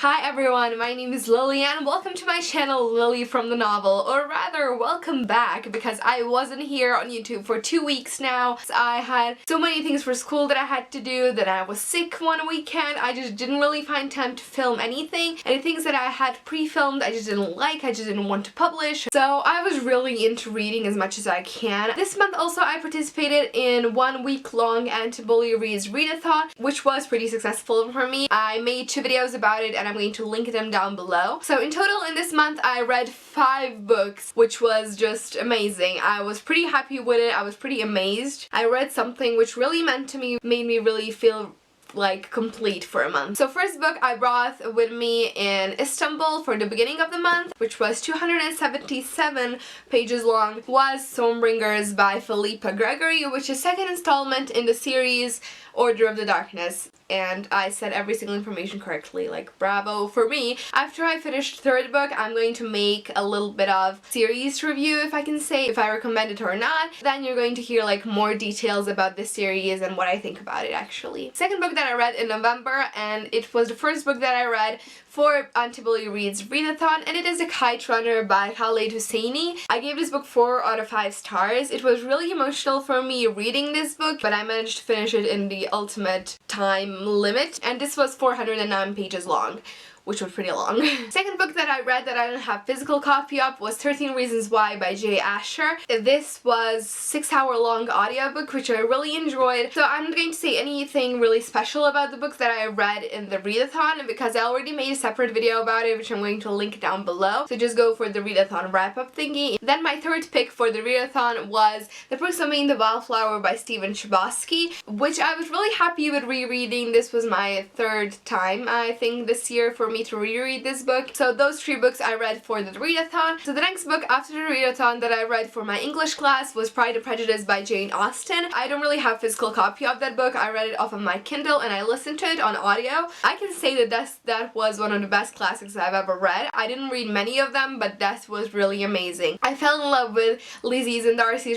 Hi everyone, my name is Lily and welcome to my channel Lily from the Novel, or rather welcome back because I wasn't here on YouTube for 2 weeks now. I had so many things for school that I had to do, that I was sick one weekend. I just didn't really find time to film anything, and the things that I had pre-filmed I just didn't like, I just didn't want to publish. So I was really into reading as much as I can. This month also I participated in 1 week-long Anti-Bully Reads Readathon, which was pretty successful for me. I made 2 videos about it and I'm going to link them down below. So in total in this month I read 5 books, which was just amazing. I was pretty happy with it. I was pretty amazed. I read something which really meant to me, made me really feel like complete for a month. So first book I brought with me in Istanbul for the beginning of the month, which was 277 pages long, was Stormbringers by Philippa Gregory, which is second installment in the series Order of the Darkness. And I said every single information correctly, like bravo for me. After I finished third book, I'm going to make a little bit of series review, if I can say, if I recommend it or not. Then you're going to hear like more details about this series and what I think about it actually. Second book that I read in November, and it was the first book that I read for Anti-Bully Reads Readathon, and it is The Kite Runner by Khaled Hosseini. I gave this book 4 out of 5 stars. It was really emotional for me reading this book, but I managed to finish it in the ultimate time limit, and this was 409 pages long, which was pretty long. Second book that I read that I didn't have physical copy of was 13 Reasons Why by J. Asher. This was 6-hour-long audiobook, which I really enjoyed. So I'm not going to say anything really special about the books that I read in the readathon because I already made a separate video about it, which I'm going to link down below. So just go for the readathon wrap-up thingy. Then my third pick for the readathon was The Pursuing the Wildflower by Stephen Chbosky, which I was really happy with rereading. This was my third time, I think, this year for me to reread this book. So those 3 books I read for the readathon. So the next book after the readathon that I read for my English class was Pride and Prejudice by Jane Austen. I don't really have a physical copy of that book. I read it off of my Kindle and I listened to it on audio. I can say that that was one of the best classics I've ever read. I didn't read many of them, but that was really amazing. I fell in love with Lizzie's and Darcy's.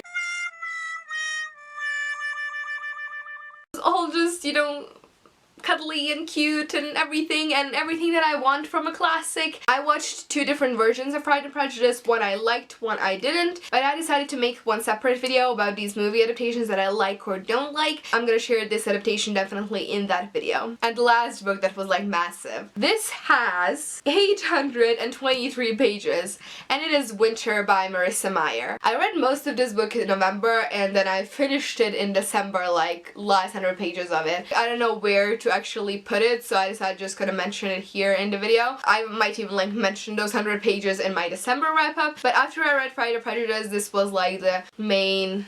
It was all just, you know, cuddly and cute and everything that I want from a classic. I watched 2 different versions of Pride and Prejudice, one I liked, one I didn't, but I decided to make one separate video about these movie adaptations that I like or don't like. I'm gonna share this adaptation definitely in that video. And the last book that was like massive. This has 823 pages and it is Winter by Marissa Meyer. I read most of this book in November and then I finished it in December, like last 100 pages of it. I don't know where to actually put it, so I decided just gonna mention it here in the video. I might even like mention those 100 pages in my December wrap-up, but after I read Pride and Prejudice, this was like the main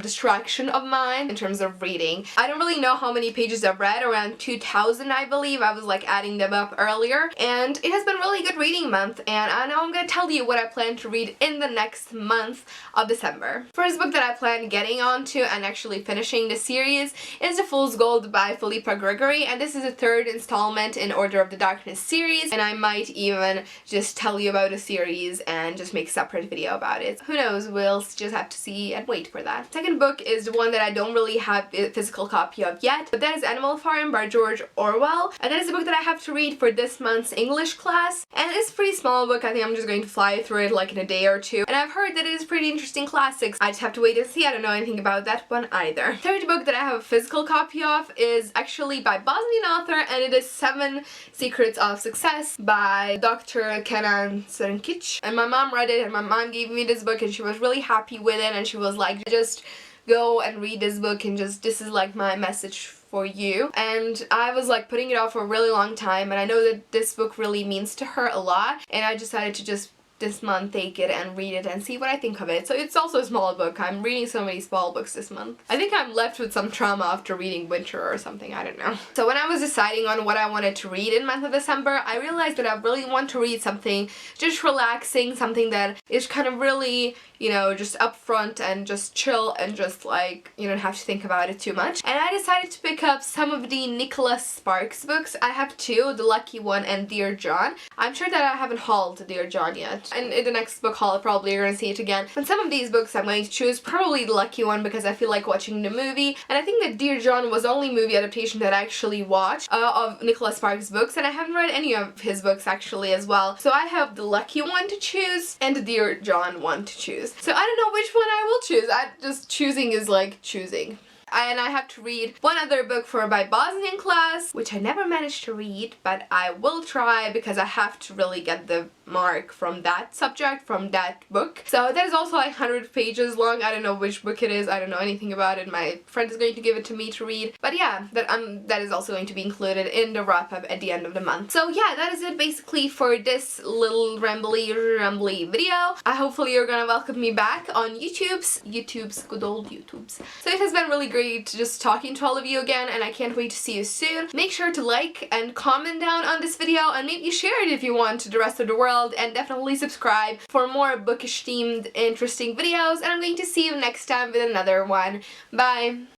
distraction of mine in terms of reading. I don't really know how many pages I've read, around 2,000 I believe. I was like adding them up earlier, and it has been a really good reading month, and I know I'm gonna tell you what I plan to read in the next month of December. First book that I plan getting onto and actually finishing the series is The Fool's Gold by Philippa Gregory, and this is the 3rd installment in Order of the Darkness series, and I might even just tell you about the series and just make a separate video about it. Who knows, we'll just have to see and wait for that. Second book is the one that I don't really have a physical copy of yet, but that is Animal Farm by George Orwell, and that is a book that I have to read for this month's English class, and it's a pretty small book. I think I'm just going to fly through it like in a day or 2, and I've heard that it is pretty interesting classics. I just have to wait and see. I don't know anything about that one either. Third book that I have a physical copy of is actually by Bosnian author, and it is 7 Secrets of Success by Dr. Kenan Srnkic, and my mom read it and my mom gave me this book and she was really happy with it, and she was like, just go and read this book and just, this is like my message for you. And I was like putting it off for a really long time, and I know that this book really means to her a lot, and I decided to just this month take it and read it and see what I think of it. So it's also a small book. I'm reading so many small books this month. I think I'm left with some trauma after reading Winter or something, I don't know. So when I was deciding on what I wanted to read in month of December, I realized that I really want to read something just relaxing, something that is kind of really, you know, just upfront and just chill and just like, you don't have to think about it too much. And I decided to pick up some of the Nicholas Sparks books. I have 2, The Lucky One and Dear John. I'm sure that I haven't hauled Dear John yet. and in the next book haul probably you're gonna see it again. And some of these books I'm going to choose probably the Lucky One because I feel like watching the movie, and I think that Dear John was the only movie adaptation that I actually watched of Nicholas Sparks' books, and I haven't read any of his books actually as well. So I have the Lucky One to choose and the Dear John one to choose. So I don't know which one I will choose. Choosing is like choosing. And I have to read one other book for my Bosnian class, which I never managed to read, but I will try because I have to really get the mark from that subject, from that book. So that is also like 100 pages long. I don't know which book it is. I don't know anything about it. My friend is going to give it to me to read. But yeah, that is also going to be included in the wrap-up at the end of the month. So yeah, that is it basically for this little rambly video. Hopefully you're gonna welcome me back on YouTube's good old YouTube's. So it has been really great just talking to all of you again, and I can't wait to see you soon. Make sure to like and comment down on this video, and maybe share it if you want to the rest of the world, and definitely subscribe for more bookish themed interesting videos, and I'm going to see you next time with another one. Bye!